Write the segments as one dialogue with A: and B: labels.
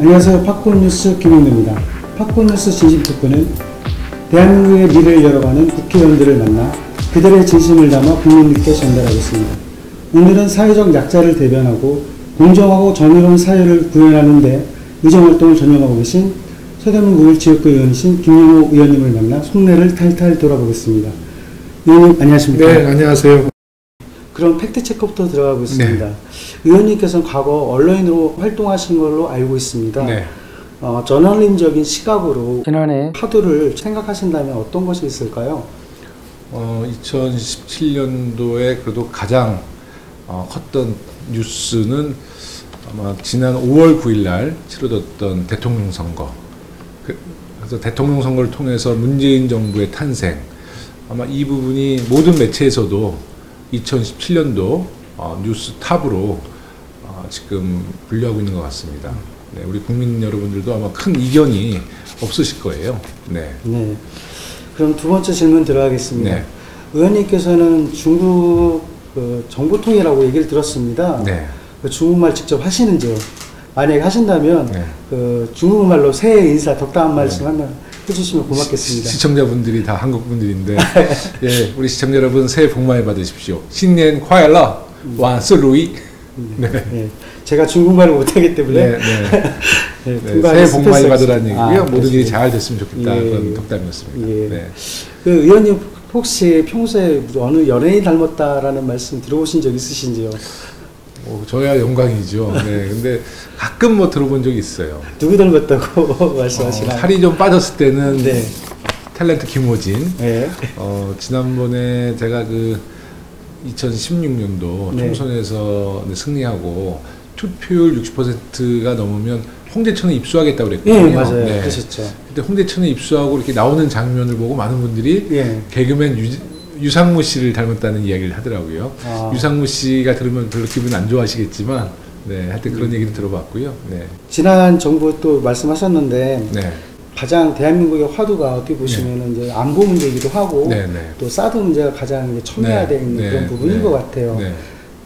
A: 안녕하세요. 팝콘뉴스 김용래입니다. 팝콘뉴스 진심특보는 대한민국의 미래를 열어가는 국회의원들을 만나 그들의 진심을 담아 국민들께 전달하겠습니다. 오늘은 사회적 약자를 대변하고 공정하고 정의로운 사회를 구현하는 데 의정활동을 전념하고 계신 서대문 9일 지역구 의원이신 김용호 의원님을 만나 속내를 탈탈 돌아보겠습니다. 의원님 안녕하십니까?
B: 네, 안녕하세요.
A: 그럼 팩트체크부터 들어가 보겠습니다. 네. 의원님께서는 과거 언론인으로 활동하신 걸로 알고 있습니다. 네. 저널림적인 시각으로 지난해 화두를 생각하신다면 어떤 것이 있을까요?
B: 2017년도에 그래도 가장 컸던 뉴스는 아마 지난 5월 9일 날 치러졌던 대통령 선거. 그래서 대통령 선거를 통해서 문재인 정부의 탄생. 아마 이 부분이 모든 매체에서도 2017년도 뉴스 탑으로 지금 분류하고 있는 것 같습니다. 네, 우리 국민 여러분들도 아마 큰 이견이 없으실 거예요. 네.
A: 네. 그럼 두 번째 질문 들어가겠습니다.
B: 네.
A: 의원님께서는 중국 정보통이라고 얘기를 들었습니다.
B: 네.
A: 중국말 직접 하시는지요? 만약에 하신다면
B: 네.
A: 중국말로 새해 인사 덕담 말씀 한번 해주시면 고맙겠습니다.
B: 시청자분들이 다 한국 분들인데 예, 우리 시청자 여러분 새해 복 많이 받으십시오. 신년快乐,万事如意. 네.
A: 네. 제가 중국말을 못하기 때문에
B: 네, 새해 복 많이 받으라는 얘기고요. 모든 일이 잘 됐으면 좋겠다. 그런 덕담이었습니다.
A: 예.
B: 네.
A: 의원님 혹시 평소에 어느 연예인 닮았다라는 말씀 들어보신 적 있으신지요?
B: 저야 영광이죠. 네, 근데 가끔 들어본 적이 있어요.
A: 누구 닮았다고 말씀하시나요?
B: 살이 좀 빠졌을 때는
A: 네.
B: 탤런트 김호진.
A: 네.
B: 지난번에 제가 2016년도
A: 네.
B: 총선에서 승리하고 투표율 60%가 넘으면 홍대천에 입수하겠다고 그랬거든요.
A: 네, 맞아요.
B: 네.
A: 그러셨죠.
B: 그때 홍대천에 입수하고 이렇게 나오는 장면을 보고 많은 분들이 개그맨 유상무 씨를 닮았다는 이야기를 하더라고요. 유상무 씨가 들으면 별로 기분 안 좋아하시겠지만, 네, 하여튼 그런 얘기를 들어봤고요. 네.
A: 지난 정부 또 말씀하셨는데,
B: 네.
A: 가장 대한민국의 화두가 어떻게 보시면은 이제 안보 문제이기도 하고, 또 사드 문제가 가장 첨예화되어 있는 그런 부분인 것 같아요.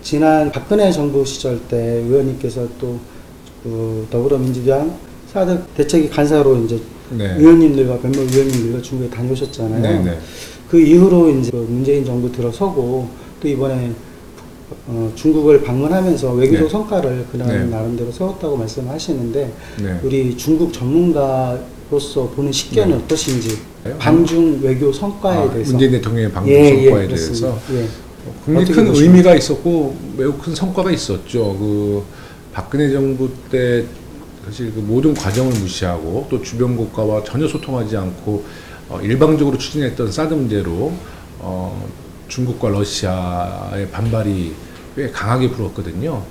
A: 지난 박근혜 정부 시절 때 의원님께서 또 더불어민주당 사드 대책위 간사로 이제 의원님들과 몇몇 의원님들과 중국에 다녀오셨잖아요. 그 이후로 이제 문재인 정부 들어서고 또 이번에 중국을 방문하면서 외교적 성과를 그날 나름대로 세웠다고 말씀하시는데 우리 중국 전문가로서 보는 식견은 어떠신지 반중 외교 성과에 대해서
B: 문재인 대통령의 방중 성과에 대해서 굉장히 큰 의미가 있었고 매우 큰 성과가 있었죠. 박근혜 정부 때 사실 모든 과정을 무시하고 또 주변 국가와 전혀 소통하지 않고 일방적으로 추진했던 사드 문제로 중국과 러시아의 반발이 꽤 강하게 불었거든요.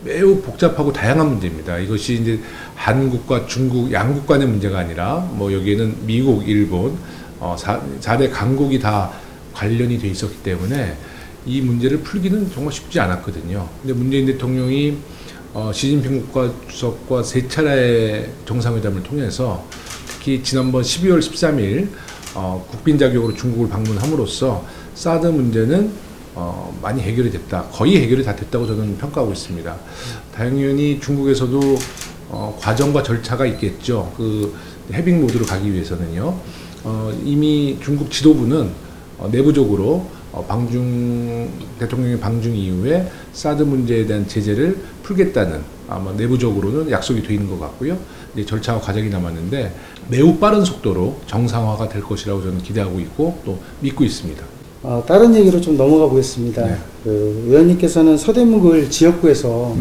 B: 매우 복잡하고 다양한 문제입니다. 이것이 이제 한국과 중국 양국 간의 문제가 아니라 여기에는 미국, 일본 4대 강국이 다 관련이 돼 있었기 때문에 이 문제를 풀기는 정말 쉽지 않았거든요. 근데 문재인 대통령이 시진핑 국가주석과 3차례의 정상회담을 통해서 특히 지난번 12월 13일 국빈 자격으로 중국을 방문함으로써 사드 문제는 많이 해결이 됐다. 거의 해결이 다 됐다고 저는 평가하고 있습니다. 당연히 중국에서도 과정과 절차가 있겠죠. 해빙 모드로 가기 위해서는요. 이미 중국 지도부는 내부적으로 대통령의 방중 이후에 사드 문제에 대한 제재를 풀겠다는 아마 내부적으로는 약속이 되어 있는 것 같고요. 이제 절차와 과정이 남았는데 매우 빠른 속도로 정상화가 될 것이라고 저는 기대하고 있고 또 믿고 있습니다.
A: 다른 얘기로 좀 넘어가 보겠습니다. 의원님께서는 서대문구 지역구에서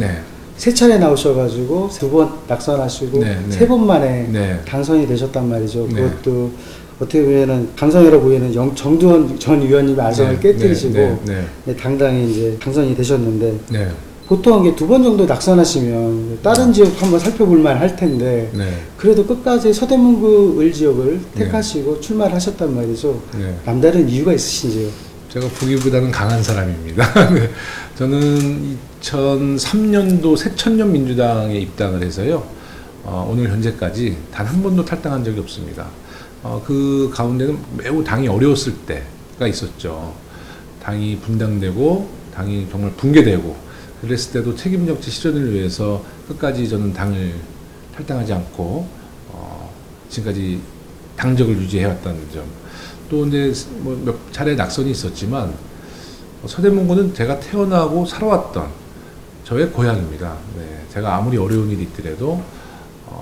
A: 3차례 나오셔가지고 2번 낙선하시고 3번 만에 당선이 되셨단 말이죠. 그것도 어떻게 보면은 당선이라고 보이는 정두원 전 의원님의 아성을 깨뜨리시고 당당히 이제 당선이 되셨는데 보통 이게 2번 정도 낙선하시면 다른 지역 한번 살펴볼만 할 텐데 그래도 끝까지 서대문구 을 지역을 택하시고 출마를 하셨단 말이죠. 남다른 이유가 있으신지요?
B: 제가 보기보다는 강한 사람입니다. 저는 2003년도 새천년 민주당에 입당을 해서요. 오늘 현재까지 단 한 번도 탈당한 적이 없습니다. 그 가운데는 매우 당이 어려웠을 때가 있었죠. 당이 분당되고 당이 정말 붕괴되고 그랬을 때도 책임정치 실현을 위해서 끝까지 저는 당을 탈당하지 않고 지금까지 당적을 유지해왔다는 점. 또 이제 뭐 몇 차례 낙선이 있었지만 서대문구는 제가 태어나고 살아왔던 저의 고향입니다. 네, 제가 아무리 어려운 일이 있더라도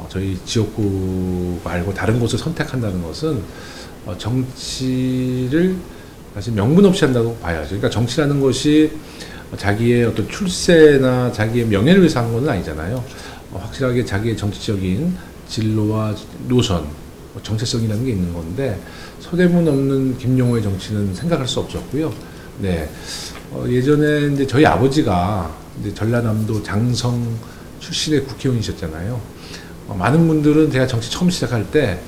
B: 저희 지역구 말고 다른 곳을 선택한다는 것은 정치를 사실 명분 없이 한다고 봐야죠. 그러니까 정치라는 것이 자기의 어떤 출세나 자기의 명예를 위해서 하는 건 아니잖아요. 확실하게 자기의 정치적인 진로와 노선, 정체성이라는 게 있는 건데 서대문 없는 김용호의 정치는 생각할 수 없었고요. 네, 예전에 이제 저희 아버지가 이제 전라남도 장성 출신의 국회의원이셨잖아요. 많은 분들은 제가 정치 처음 시작할 때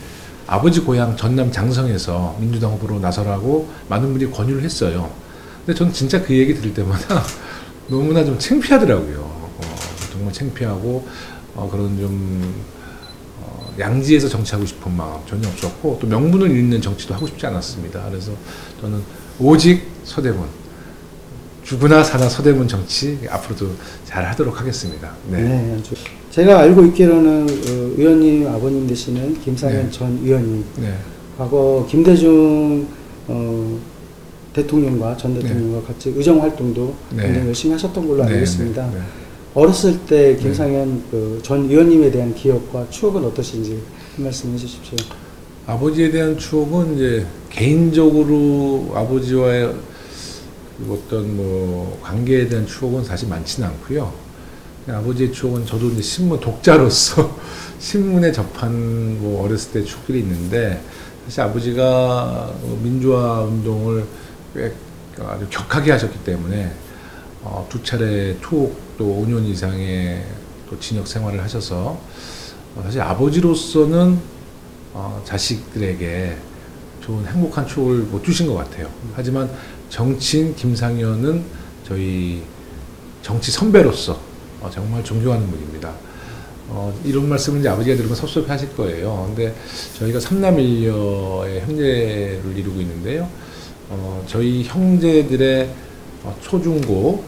B: 아버지 고향 전남 장성에서 민주당 후보로 나서라고 많은 분들이 권유를 했어요. 근데 저는 진짜 그 얘기 들을 때마다 너무나 좀 창피하더라고요. 정말 창피하고 그런 좀 양지에서 정치하고 싶은 마음 전혀 없었고 또 명분을 잃는 정치도 하고 싶지 않았습니다. 그래서 저는 오직 서대문, 죽으나 사나 서대문 정치 앞으로도 잘 하도록 하겠습니다. 네.
A: 네, 제가 알고 있기로는 의원님 아버님 되시는 김상현 전 의원님, 과거 김대중 대통령과 전 대통령과 같이 의정 활동도 굉장히 열심히 하셨던 걸로 알고 있습니다. 어렸을 때 김상현 전 의원님에 대한 기억과 추억은 어떠신지 한 말씀 해주십시오.
B: 아버지에 대한 추억은 이제 개인적으로 아버지와의 어떤 뭐 관계에 대한 추억은 사실 많지는 않고요. 아버지의 추억은 저도 이제 신문 독자로서 신문에 접한 뭐 어렸을 때 추억들이 있는데 사실 아버지가 민주화 운동을 꽤 아주 격하게 하셨기 때문에 두 차례 투옥 또 5년 이상의 또 징역 생활을 하셔서 사실 아버지로서는 자식들에게 좋은 행복한 추억을 못 주신 것 같아요. 하지만 정치인 김상현은 저희 정치 선배로서 정말 존경하는 분입니다. 이런 말씀을 이제 아버지가 들으면 섭섭해 하실 거예요. 근데 저희가 삼남일녀의 형제를 이루고 있는데요. 저희 형제들의 초중고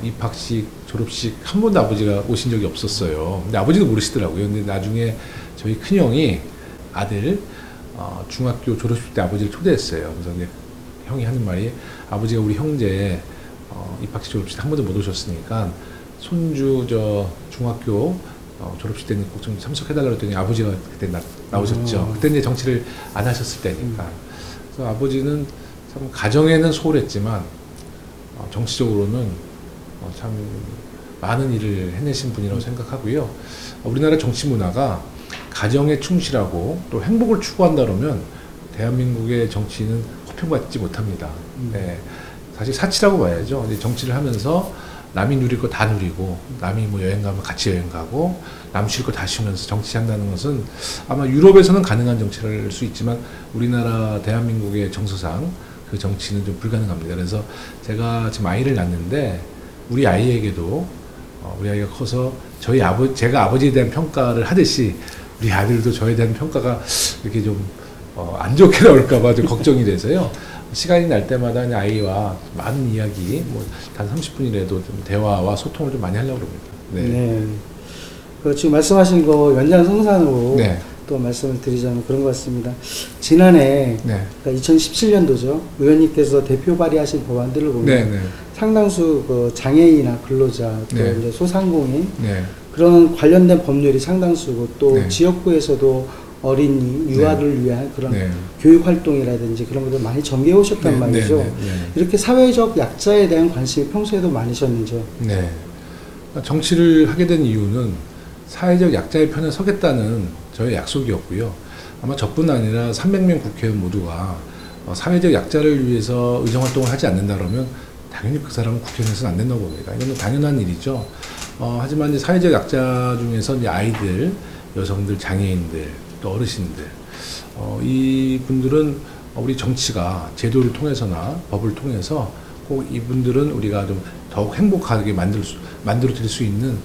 B: 입학식, 졸업식 한 번도 아버지가 오신 적이 없었어요. 근데 아버지도 모르시더라고요. 근데 나중에 저희 큰형이 아들 중학교 졸업식 때 아버지를 초대했어요. 그래서 이제 형이 하는 말이 아버지가 우리 형제 입학식 졸업식 한 번도 못 오셨으니까 손주 저 중학교 졸업식 때는 꼭 좀 참석해달라고 했더니 아버지가 그때 나오셨죠. 그때 이제 정치를 안 하셨을 때니까. 그래서 아버지는 참 가정에는 소홀했지만 정치적으로는 참 많은 일을 해내신 분이라고 생각하고요. 우리나라 정치 문화가 가정에 충실하고 또 행복을 추구한다 그러면 대한민국의 정치인은 호평받지 못합니다. 네. 사실 사치라고 봐야죠. 이제 정치를 하면서 남이 누릴 거 다 누리고 남이 뭐 여행 가면 같이 여행 가고 남 쉴 거 다 쉬면서 정치한다는 것은 아마 유럽에서는 가능한 정치를 할 수 있지만 우리나라 대한민국의 정서상 그 정치는 좀 불가능합니다. 그래서 제가 지금 아이를 낳는데 우리 아이에게도 우리 아이가 커서 제가 아버지에 대한 평가를 하듯이 우리 아들도 저에 대한 평가가 이렇게 좀 안 좋게 나올까봐 좀 걱정이 돼서요. 시간이 날 때마다 아이와 많은 이야기, 뭐 단 30분이라도 좀 대화와 소통을 좀 많이 하려고 합니다. 네.
A: 지금 말씀하신 거 연장성산으로 또 말씀을 드리자면 그런 것 같습니다. 지난해 그러니까 2017년도죠. 의원님께서 대표 발의하신 법안들을 보면 상당수 그 장애인이나 근로자 또 이제 소상공인 그런 관련된 법률이 상당수고 또 지역구에서도 어린이, 유아를 위한 그런 교육 활동이라든지 그런 것들 많이 전개해 오셨단 말이죠. 이렇게 사회적 약자에 대한 관심이 평소에도 많으셨는지요?
B: 네. 정치를 하게 된 이유는 사회적 약자의 편에 서겠다는 저의 약속이었고요. 아마 저뿐 아니라 300명 국회의원 모두가 사회적 약자를 위해서 의정활동을 하지 않는다 그러면 당연히 그 사람은 국회의원에서는 안 된다고 봅니다. 이건 당연한 일이죠. 하지만 이제 사회적 약자 중에서 이제 아이들, 여성들, 장애인들, 또 어르신들, 이 분들은 우리 정치가 제도를 통해서나 법을 통해서 꼭 이분들은 우리가 좀 더욱 행복하게 만들어 드릴 수 있는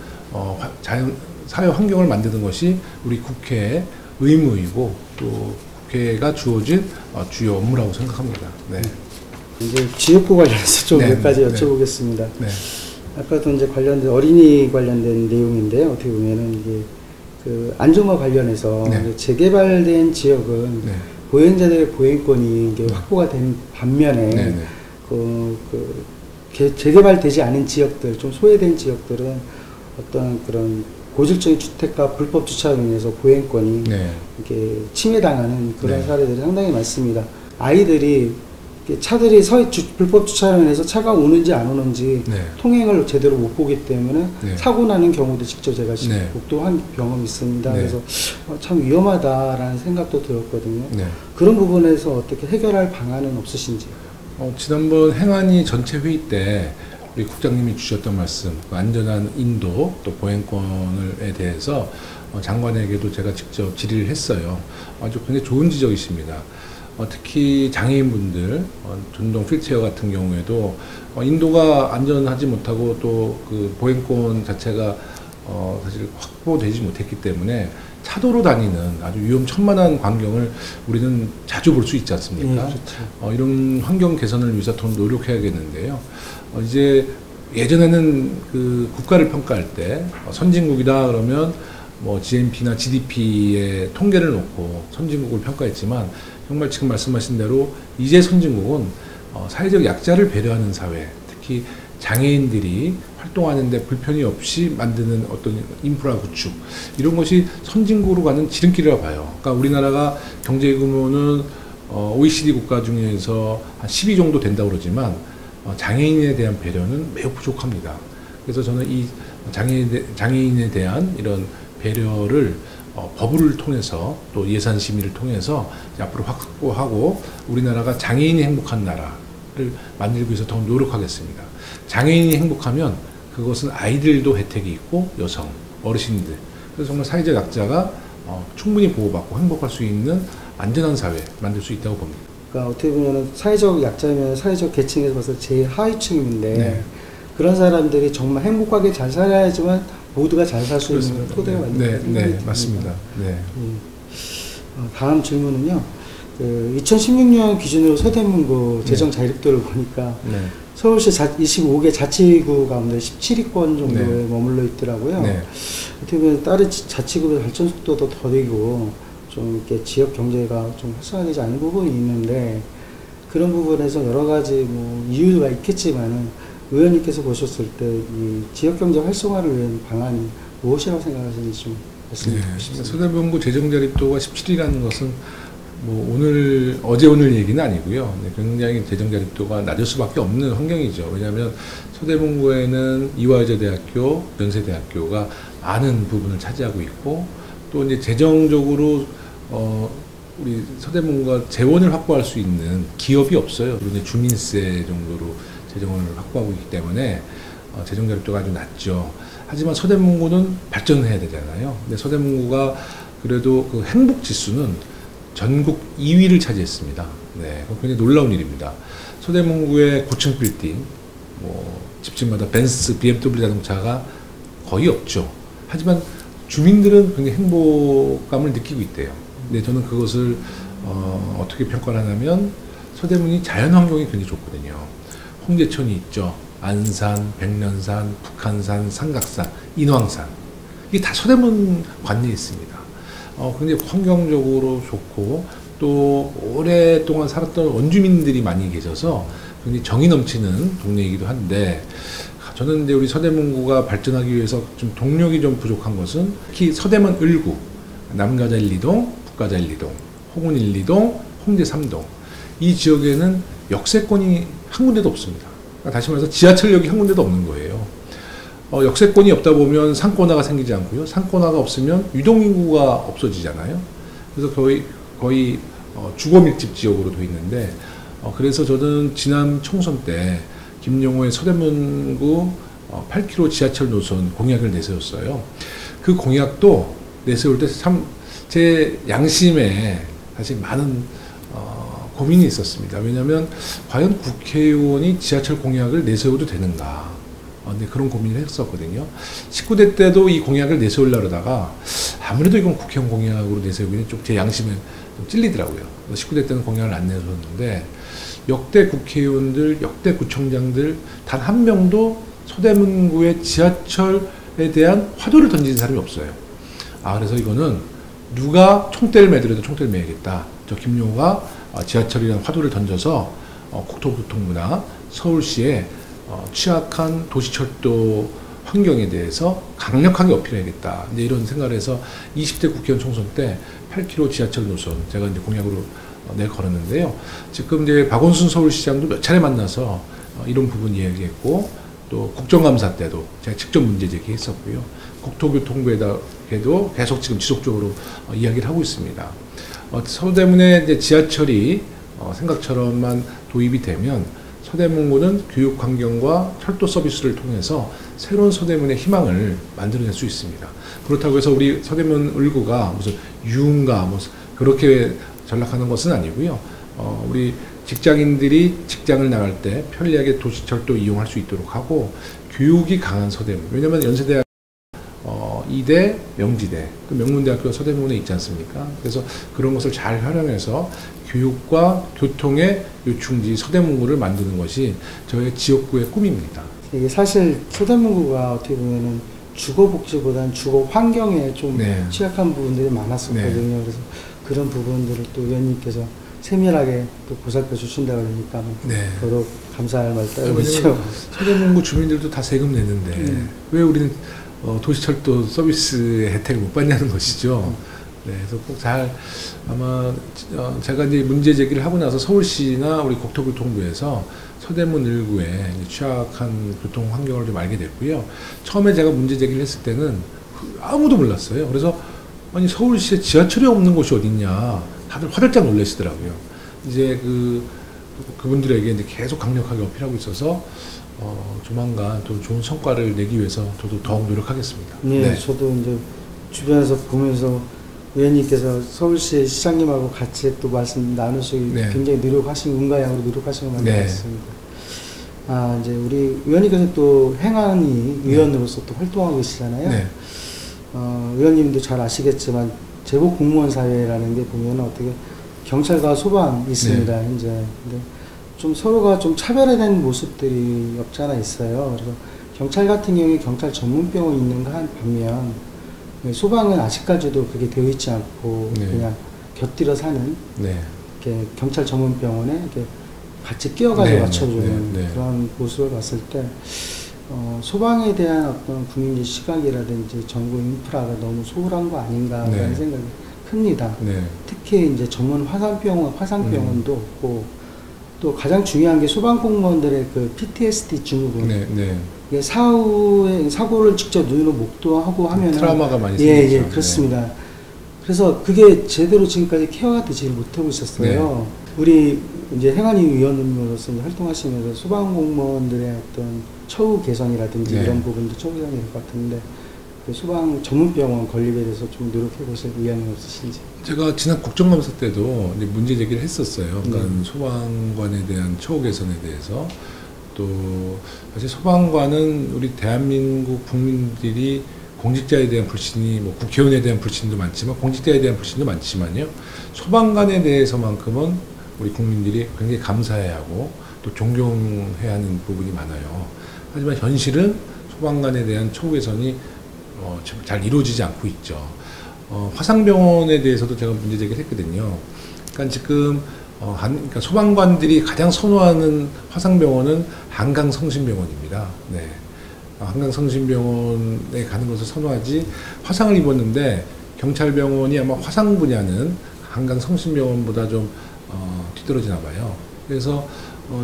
B: 사회 환경을 만드는 것이 우리 국회의 의무이고 또 국회가 주어진 주요 업무라고 생각합니다. 네.
A: 이제 지역구 관련해서 좀 몇 가지 여쭤보겠습니다. 아까도 이제 관련된 어린이 관련된 내용인데 어떻게 보면은 이게 그 안전과 관련해서
B: 네.
A: 재개발된 지역은
B: 네.
A: 보행자들의 보행권이 이게 확보가 된 반면에
B: 네.
A: 재개발되지 않은 지역들, 좀 소외된 지역들은 어떤 그런 고질적인 주택가 불법 주차로 인해서 보행권이
B: 네.
A: 이렇게 침해당하는 그런
B: 네.
A: 사례들이 상당히 많습니다. 아이들이 차들이 불법 주차로 인해서 차가 오는지 안 오는지
B: 네. 통행을
A: 제대로 못 보기 때문에
B: 네.
A: 사고 나는 경우도 직접 제가
B: 네.
A: 목도한 경험이 있습니다.
B: 네.
A: 그래서 참 위험하다라는 생각도 들었거든요.
B: 네.
A: 그런 부분에서 어떻게 해결할 방안은 없으신지?
B: 지난번 행안위 전체 회의 때 우리 국장님이 주셨던 말씀, 안전한 인도 또 보행권에 대해서 장관에게도 제가 직접 질의를 했어요. 아주 굉장히 좋은 지적이십니다. 특히 장애인분들, 전동 휠체어 같은 경우에도 인도가 안전하지 못하고 또 그 보행권 자체가 사실 확보되지 못했기 때문에 차도로 다니는 아주 위험천만한 광경을 우리는 자주 볼 수 있지 않습니까?
A: 그렇죠.
B: 이런 환경 개선을 위해서 더 노력해야겠는데요. 이제 예전에는 그 국가를 평가할 때 선진국이다 그러면 뭐 GNP나 GDP의 통계를 놓고 선진국을 평가했지만 정말 지금 말씀하신 대로 이제 선진국은 사회적 약자를 배려하는 사회, 특히 장애인들이 활동하는데 불편이 없이 만드는 어떤 인프라 구축, 이런 것이 선진국으로 가는 지름길이라고 봐요. 그러니까 우리나라가 경제 규모는 OECD 국가 중에서 한 10위 정도 된다고 그러지만 장애인에 대한 배려는 매우 부족합니다. 그래서 저는 이 장애인에 대한 이런 배려를 법을 통해서 또 예산 심의를 통해서 앞으로 확보하고 우리나라가 장애인이 행복한 나라를 만들기 위해서 더 노력하겠습니다. 장애인이 행복하면 그것은 아이들도 혜택이 있고 여성, 어르신들, 그래서 정말 사회적 약자가 충분히 보호받고 행복할 수 있는 안전한 사회 만들 수 있다고 봅니다.
A: 그러니까 어떻게 보면 사회적 약자면 사회적 계층에서 벌써 제일 하위층인데
B: 네.
A: 그런 사람들이 정말 행복하게 잘 살아야지만 모두가 잘 살 수 있는 토대가 만들어집니다.
B: 네, 맞습니다. 네.
A: 다음 질문은요. 2016년 기준으로 서대문구 재정 자립도를 보니까
B: 네.
A: 서울시 25개 자치구 가운데 17위권 정도에
B: 네.
A: 머물러 있더라고요.
B: 네.
A: 어떻게 보면 다른 자치구의 발전 속도도 더디고 좀 이렇게 지역 경제가 좀 활성화되지 않은 부분이 있는데 그런 부분에서 여러 가지 뭐 이유가 있겠지만은 의원님께서 보셨을 때 이 지역 경제 활성화를 위한 방안이 무엇이라고 생각하시는지 좀 말씀해 주십시오.
B: 서대문구 재정 자립도가 17이라는 것은 뭐 어제 오늘 얘기는 아니고요. 굉장히 재정 자립도가 낮을 수밖에 없는 환경이죠. 왜냐하면 서대문구에는 이화여자대학교, 연세대학교가 많은 부분을 차지하고 있고 또 이제 재정적으로 우리 서대문구가 재원을 확보할 수 있는 기업이 없어요. 그리고 주민세 정도로 재정을 확보하고 있기 때문에 재정 자립도가 아주 낮죠. 하지만 서대문구는 발전해야 되잖아요. 근데 서대문구가 그래도 그 행복 지수는 전국 2위를 차지했습니다. 네, 굉장히 놀라운 일입니다. 서대문구의 고층 빌딩, 뭐 집집마다 벤츠, BMW 자동차가 거의 없죠. 하지만 주민들은 굉장히 행복감을 느끼고 있대요. 근데 저는 그것을 어떻게 평가를 하냐면 서대문이 자연환경이 굉장히 좋거든요. 홍제천이 있죠. 안산, 백년산, 북한산, 삼각산, 인왕산. 이게 다 서대문 관내에 있습니다. 굉장히 환경적으로 좋고 또 오랫동안 살았던 원주민들이 많이 계셔서 굉장히 정이 넘치는 동네이기도 한데 저는 이제 우리 서대문구가 발전하기 위해서 좀 동력이 좀 부족한 것은 특히 서대문 을구, 남가자 1, 2동, 북가자 1, 2동, 홍은 1, 2동, 홍제 3동 이 지역에는 역세권이 한 군데도 없습니다. 그러니까 다시 말해서 지하철역이 한 군데도 없는 거예요. 역세권이 없다 보면 상권화가 생기지 않고요. 상권화가 없으면 유동인구가 없어지잖아요. 그래서 거의 주거 밀집 지역으로 돼 있는데 그래서 저는 지난 총선 때 김용호의 서대문구 8km 지하철 노선 공약을 내세웠어요. 그 공약도 내세울 때 참 제 양심에 사실 많은 고민이 있었습니다. 왜냐하면 과연 국회의원이 지하철 공약을 내세워도 되는가? 근데 그런 고민을 했었거든요. 19대 때도 이 공약을 내세우려고 하다가 아무래도 이건 국회의원 공약으로 내세우기는 좀 제 양심에 좀 찔리더라고요. 19대 때는 공약을 안 내세웠는데 역대 국회의원들, 역대 구청장들 단 한 명도 서대문구의 지하철에 대한 화두를 던진 사람이 없어요. 그래서 이거는 누가 총대를 매더라도 총대를 매야겠다. 저 김용호가 지하철이라는 화두를 던져서 국토교통부나 서울시에 취약한 도시철도 환경에 대해서 강력하게 어필해야겠다. 이제 이런 생각을 해서 20대 국회의원 총선 때 8km 지하철 노선 제가 이제 공약으로 내걸었는데요. 지금 이제 박원순 서울시장도 몇 차례 만나서 이런 부분 이야기했고, 또 국정감사 때도 제가 직접 문제 제기했었고요. 국토교통부에도 계속 지금 지속적으로 이야기를 하고 있습니다. 서대문에 이제 지하철이 생각처럼만 도입이 되면 서대문구는 교육 환경과 철도 서비스를 통해서 새로운 서대문의 희망을 만들어낼 수 있습니다. 그렇다고 해서 우리 서대문 을구가 무슨 유흥가 뭐 그렇게 전락하는 것은 아니고요. 우리 직장인들이 직장을 나갈 때 편리하게 도시철도 이용할 수 있도록 하고, 교육이 강한 서대문. 왜냐하면 연세대학 이대, 명지대, 그 명문대학교가 서대문에 있지 않습니까? 그래서 그런 것을 잘 활용해서 교육과 교통의 요충지 서대문구를 만드는 것이 저희 지역구의 꿈입니다.
A: 이게 사실 서대문구가 어떻게 보면은 주거복지보다는 주거 환경에 좀 취약한 부분들이 많았었거든요. 그래서 그런 부분들을 또 의원님께서 세밀하게 또 보살펴 주신다 그러니까 더더욱 감사할 말씀이죠.
B: 서대문구 주민들도 다 세금 내는데 왜 우리는 도시철도 서비스의 혜택을 못 받냐는 것이죠. 그래서 꼭 잘 아마 제가 이제 문제 제기를 하고 나서 서울시나 우리 국토교통부에서 서대문 일구에 취약한 교통 환경을 좀 알게 됐고요. 처음에 제가 문제 제기를 했을 때는 아무도 몰랐어요. 그래서 아니 서울시에 지하철이 없는 곳이 어딨냐, 다들 화들짝 놀라시더라고요. 이제 그분들에게 이제 계속 강력하게 어필하고 있어서 조만간 또 좋은 성과를 내기 위해서 저도 더욱 노력하겠습니다.
A: 네, 저도 이제 주변에서 보면서 의원님께서 서울시 시장님하고 같이 또 말씀 나누시기 굉장히 노력하신, 운가양으로 노력하신 걸 만났습니다. 이제 우리 의원님께서 또 행안위 의원으로서 또 활동하고 계시잖아요. 의원님도 잘 아시겠지만 제복 공무원 사회라는 게 보면 어떻게 경찰과 소방 있습니다. 현재. 근데 좀 서로가 좀 차별화된 모습들이 없지 않아 있어요. 그래서 경찰 같은 경우에 경찰 전문병원이 있는가 한 반면 소방은 아직까지도 그게 되어 있지 않고 그냥 곁들여 사는 이렇게 경찰 전문병원에 이렇게 같이 끼어가지고 맞춰주는 그런 모습을 봤을 때 소방에 대한 어떤 국민의 시각이라든지 정부 인프라가 너무 소홀한 거 아닌가라는 생각이 큽니다. 특히 이제 전문 화상병원도 없고, 또 가장 중요한 게 소방공무원들의 그 PTSD 증후군. 이게 사고를 직접 눈으로 목도하고 하면
B: 트라우마가 많이 생기죠.
A: 그렇습니다. 그래서 그게 제대로 지금까지 케어가 되지 못하고 있었어요. 우리 이제 행안위 위원으로서 활동하시면서 소방공무원들의 어떤 처우 개선이라든지 이런 부분도 처우 개선이 될 것 같은데, 그 소방 전문병원 건립에 대해서 좀 노력해 보실 의향이 없으신지.
B: 제가 지난 국정감사 때도 이제 문제 제기를 했었어요. 그러니까 소방관에 대한 처우 개선에 대해서. 또 사실 소방관은 우리 대한민국 국민들이 공직자에 대한 불신이, 뭐 국회의원에 대한 불신도 많지만 공직자에 대한 불신도 많지만요, 소방관에 대해서만큼은 우리 국민들이 굉장히 감사해야 하고 또 존경해야 하는 부분이 많아요. 하지만 현실은 소방관에 대한 처우 개선이 잘 이루어지지 않고 있죠. 화상병원에 대해서도 제가 문제 제기를 했거든요. 그러니까 지금 그러니까 소방관들이 가장 선호하는 화상병원은 한강성심병원입니다. 한강성심병원에 가는 것을 선호하지, 화상을 입었는데 경찰병원이 아마 화상 분야는 한강성심병원보다 좀 뒤떨어지나 봐요. 그래서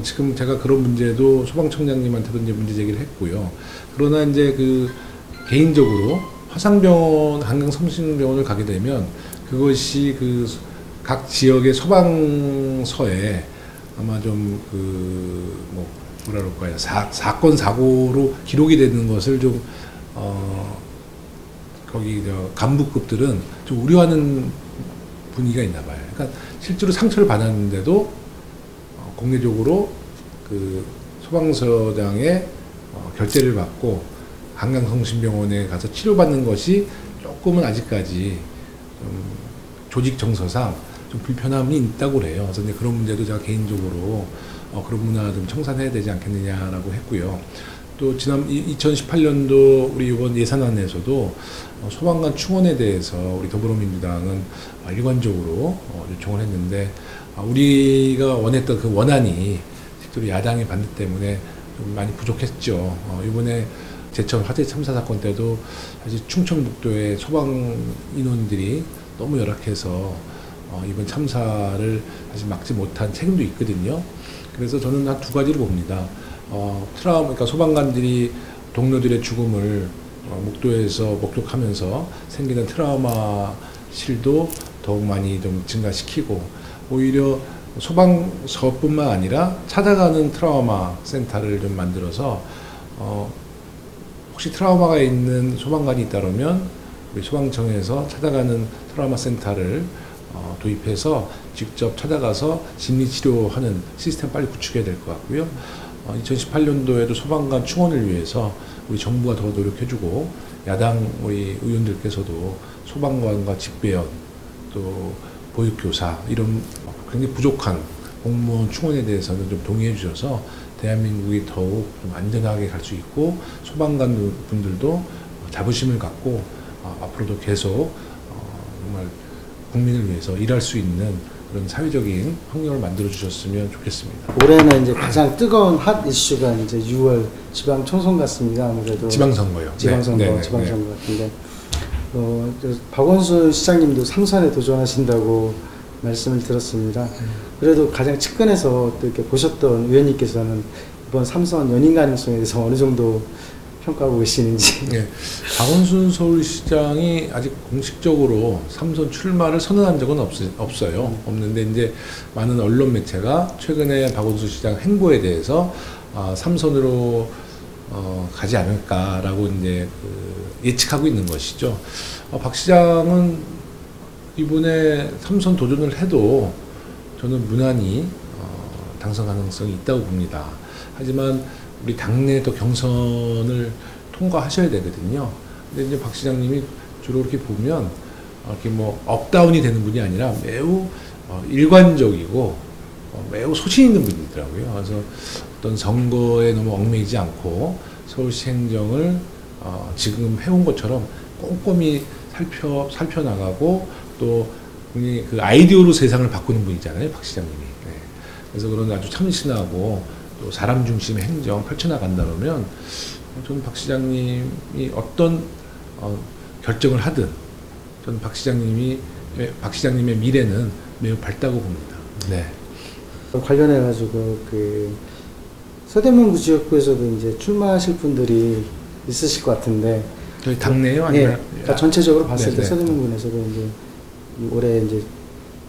B: 지금 제가 그런 문제도 소방청장님한테도 이제 문제 제기를 했고요. 그러나 이제 개인적으로 화상병원, 한강성심병원을 가게 되면 그것이 각 지역의 소방서에 아마 좀 뭐라 그럴까요? 사건, 사고로 기록이 되는 것을 좀, 거기 간부급들은 좀 우려하는 분위기가 있나 봐요. 그러니까 실제로 상처를 받았는데도 공개적으로 소방서장의 결재를 받고 한강성심병원에 가서 치료받는 것이 조금은 아직까지 조직 정서상 좀 불편함이 있다고 그래요. 그래서 이제 그런 문제도 제가 개인적으로 그런 문화 좀 청산해야 되지 않겠느냐라고 했고요. 또 지난 2018년도 우리 이번 예산안에서도 소방관 충원에 대해서 우리 더불어민주당은 일관적으로 요청을 했는데 우리가 원했던 그 원안이 실제로 야당의 반대 때문에 좀 많이 부족했죠. 이번에 제천 화재 참사 사건 때도 사실 충청북도의 소방 인원들이 너무 열악해서 이번 참사를 사실 막지 못한 책임도 있거든요. 그래서 저는 한 두 가지를 봅니다. 그러니까 소방관들이 동료들의 죽음을 목도에서 목격하면서 생기는 트라우마 실도 더욱 많이 좀 증가시키고, 오히려 소방서뿐만 아니라 찾아가는 트라우마 센터를 좀 만들어서 혹시 트라우마가 있는 소방관이 있다면 우리 소방청에서 찾아가는 트라우마 센터를 도입해서 직접 찾아가서 심리치료하는 시스템 빨리 구축해야 될 것 같고요. 2018년도에도 소방관 충원을 위해서 우리 정부가 더 노력해주고, 야당 우리 의원들께서도 소방관과 집배원 또 보육교사 이런 굉장히 부족한 공무원 충원에 대해서는 좀 동의해 주셔서 대한민국이 더욱 좀 안전하게 갈 수 있고, 소방관 분들도 자부심을 갖고 앞으로도 계속 정말 국민을 위해서 일할 수 있는 그런 사회적인 환경을 만들어 주셨으면 좋겠습니다.
A: 올해는 이제 가장 뜨거운 핫 이슈가 이제 6월 지방총선 같습니다. 아무래도
B: 지방선거요.
A: 지방선거 같은데 박원순 시장님도 3선에 도전하신다고 말씀을 들었습니다. 그래도 가장 측근에서 또 이렇게 보셨던 의원님께서는 이번 3선 연임 가능성에 대해서 어느 정도 평가하고 계시는지.
B: 네, 박원순 서울시장이 아직 공식적으로 3선 출마를 선언한 적은 없어요. 없는데 이제 많은 언론 매체가 최근에 박원순 시장 행보에 대해서 3선으로 가지 않을까라고 이제 예측하고 있는 것이죠. 박 시장은 이번에 3선 도전을 해도 저는 무난히 당선 가능성이 있다고 봅니다. 하지만 우리 당내도 경선을 통과하셔야 되거든요. 근데 이제 박 시장님이 주로 이렇게 보면 이렇게 뭐 업다운이 되는 분이 아니라 매우 일관적이고 매우 소신 있는 분이더라고요. 그래서 어떤 선거에 너무 얽매이지 않고 서울시 행정을 지금 해온 것처럼 꼼꼼히 살펴나가고, 또 그 아이디어로 세상을 바꾸는 분이잖아요, 박 시장님이. 네. 그래서 그런 아주 참신하고 또 사람 중심의 행정 펼쳐나간다면 저는 박 시장님이 어떤 결정을 하든 저는 박 시장님의 미래는 매우 밝다고 봅니다. 네.
A: 관련해 가지고 서대문구 지역구에서도 이제 출마하실 분들이 있으실 것 같은데.
B: 저희 당내요, 아니면?
A: 네. 그러니까 전체적으로 봤을 때 서대문구에서도 이제 올해 이제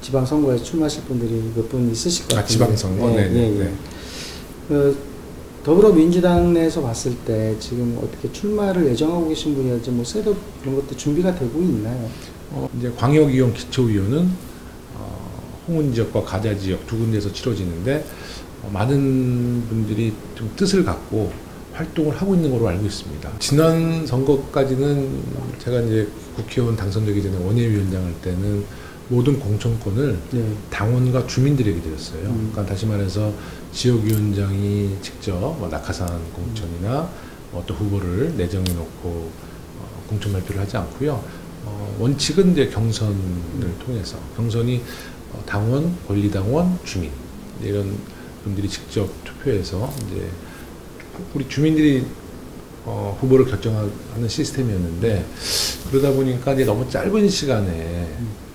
A: 지방선거에 출마하실 분들이 몇 분 있으실 것 같은데.
B: 지방선거. 네.
A: 더불어민주당 내에서 봤을 때 지금 어떻게 출마를 예정하고 계신 분이랄지 뭐 셋업 이런 것도 준비가 되고 있나요?
B: 이제 광역위원 기초위원은 홍은 지역과 가자 지역 두 군데에서 치러지는데 많은 분들이 좀 뜻을 갖고 활동을 하고 있는 걸로 알고 있습니다. 지난 선거까지는 제가 이제 국회의원 당선되기 전에 원외위원장 할 때는 모든 공천권을 당원과 주민들에게 드렸어요. 그러니까 다시 말해서 지역위원장이 직접 낙하산 공천이나 어떤 후보를 내정해 놓고 공천 발표를 하지 않고요. 원칙은 이제 경선을 통해서, 경선이 당원, 권리당원, 주민 이런 분들이 직접 투표해서 이제 우리 주민들이 후보를 결정하는 시스템이었는데, 그러다 보니까 이제 너무 짧은 시간에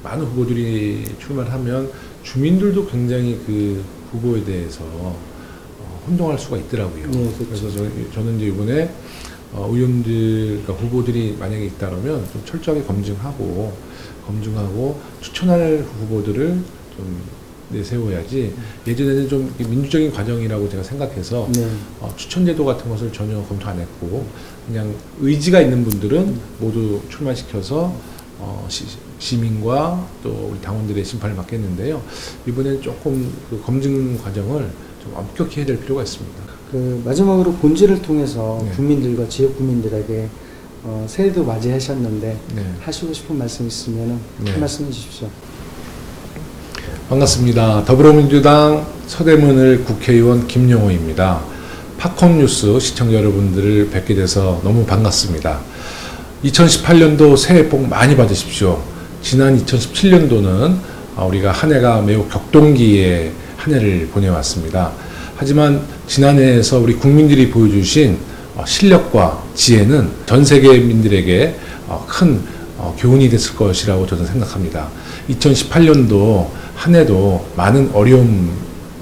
B: 많은 후보들이 출마를 하면 주민들도 굉장히 그 후보에 대해서 혼동할 수가 있더라고요.
A: 네, 그렇죠.
B: 그래서 저는 이제 이번에 의원들, 그러니까 후보들이 만약에 있다면 좀 철저하게 검증하고 추천할 후보들을 좀 내세워야지, 예전에는 좀 민주적인 과정이라고 제가 생각해서 추천제도 같은 것을 전혀 검토 안 했고 그냥 의지가 있는 분들은 모두 출마시켜서 시민과 또 우리 당원들의 심판을 받겠는데요. 이번에는 조금 그 검증 과정을 좀 엄격히 해야 될 필요가 있습니다.
A: 마지막으로 본질을 통해서 국민들과 지역 국민들에게 새해도 맞이하셨는데 하시고 싶은 말씀 있으면 한 말씀 해주십시오.
B: 반갑습니다. 더불어민주당 서대문을 국회의원 김용호입니다. 팝콘 뉴스 시청자 여러분들을 뵙게 돼서 너무 반갑습니다. 2018년도 새해 복 많이 받으십시오. 지난 2017년도는 우리가 한 해가 매우 격동기의 한 해를 보내왔습니다. 하지만 지난해에서 우리 국민들이 보여주신 실력과 지혜는 전 세계민들에게 큰 교훈이 됐을 것이라고 저는 생각합니다. 2018년도 한 해도 많은 어려움이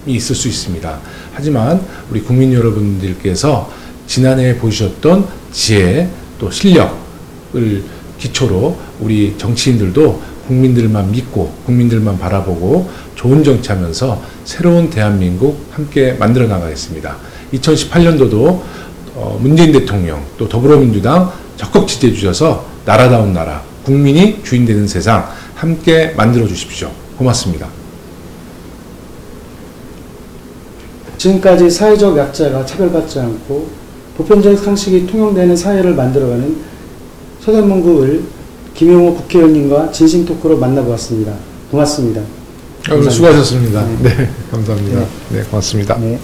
B: 있을 수 있습니다. 하지만 우리 국민 여러분들께서 지난해에 보여주셨던 지혜 또 실력을 기초로 우리 정치인들도 국민들만 믿고 국민들만 바라보고 좋은 정치하면서 새로운 대한민국 함께 만들어 나가겠습니다. 2018년도도 문재인 대통령 또 더불어민주당 적극 지지해 주셔서 나라다운 나라, 국민이 주인 되는 세상 함께 만들어 주십시오. 고맙습니다.
A: 지금까지 사회적 약자가 차별받지 않고 보편적 상식이 통용되는 사회를 만들어가는 서대문구 김용호 국회의원님과 진심 토크로 만나보았습니다. 고맙습니다.
B: 수고하셨습니다. 네, 감사합니다. 네, 고맙습니다.
A: 네.